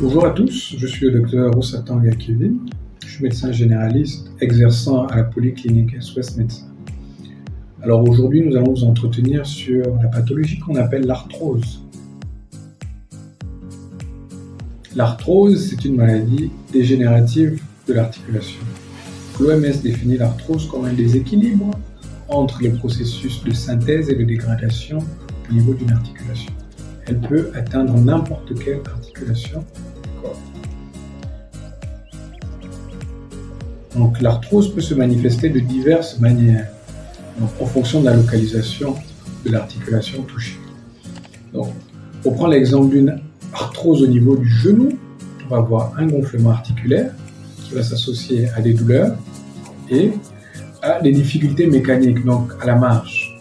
Bonjour à tous, je suis le docteur Oussatanga Kevin. Je suis médecin généraliste exerçant à la polyclinique SOS Médecins. Alors aujourd'hui, nous allons nous entretenir sur la pathologie qu'on appelle l'arthrose. L'arthrose, c'est une maladie dégénérative de l'articulation. L'OMS définit l'arthrose comme un déséquilibre entre les processus de synthèse et de dégradation au niveau d'une articulation. Elle peut atteindre n'importe quelle articulation du corps. Donc, l'arthrose peut se manifester de diverses manières, en fonction de la localisation de l'articulation touchée. Donc, pour prendre l'exemple d'une arthrose au niveau du genou, on va avoir un gonflement articulaire qui va s'associer à des douleurs et à des difficultés mécaniques, donc à la marche.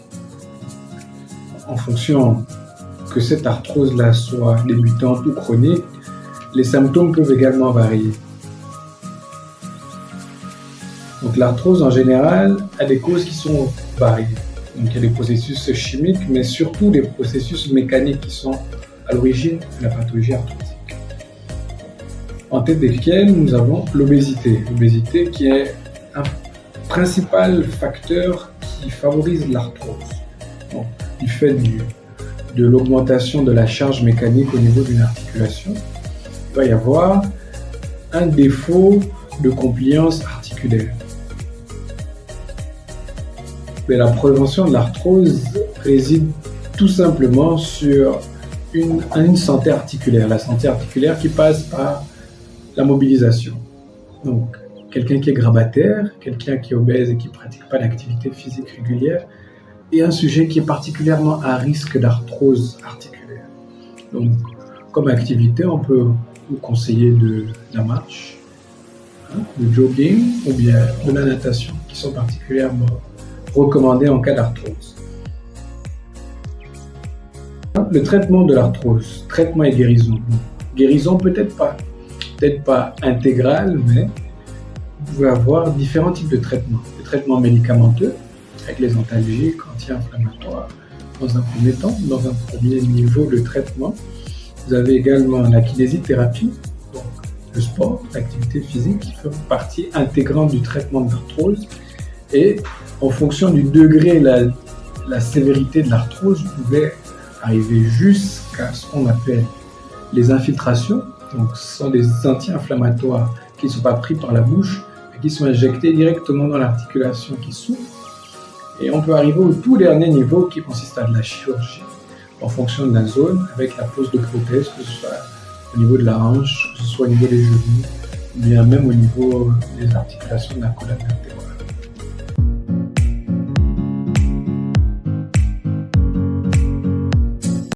En fonction que cette arthrose-là soit débutante ou chronique, les symptômes peuvent également varier. Donc l'arthrose en général a des causes qui sont variées. Donc il y a des processus chimiques, mais surtout des processus mécaniques qui sont à l'origine de la pathologie arthrosique. En tête desquels nous avons l'obésité. L'obésité qui est un principal facteur qui favorise l'arthrose. Donc, du fait de l'augmentation de la charge mécanique au niveau d'une articulation, il va y avoir un défaut de compliance articulaire. Mais la prévention de l'arthrose réside tout simplement sur une santé articulaire. La santé articulaire qui passe par la mobilisation. Donc, quelqu'un qui est grabataire, quelqu'un qui est obèse et qui ne pratique pas d'activité physique régulière, et un sujet qui est particulièrement à risque d'arthrose articulaire. Donc, comme activité, on peut vous conseiller de la marche, du jogging ou bien de la natation, qui sont particulièrement recommandés en cas d'arthrose. Le traitement de l'arthrose, traitement et guérison. Guérison peut-être pas intégrale, mais vous pouvez avoir différents types de traitements. Les traitements médicamenteux, avec les antalgiques, anti-inflammatoires, dans un premier temps, dans un premier niveau de traitement. Vous avez également la kinésithérapie, donc le sport, l'activité physique, qui fait partie intégrante du traitement de l'arthrose. Et en fonction du degré, la sévérité de l'arthrose, vous pouvez arriver jusqu'à ce qu'on appelle les infiltrations. Donc ce sont des anti-inflammatoires qui ne sont pas pris par la bouche, mais qui sont injectés directement dans l'articulation qui souffre. Et on peut arriver au tout dernier niveau qui consiste à de la chirurgie en fonction de la zone avec la pose de prothèses, que ce soit au niveau de la hanche, que ce soit au niveau des genoux, ou bien même au niveau des articulations de la colonne vertébrale.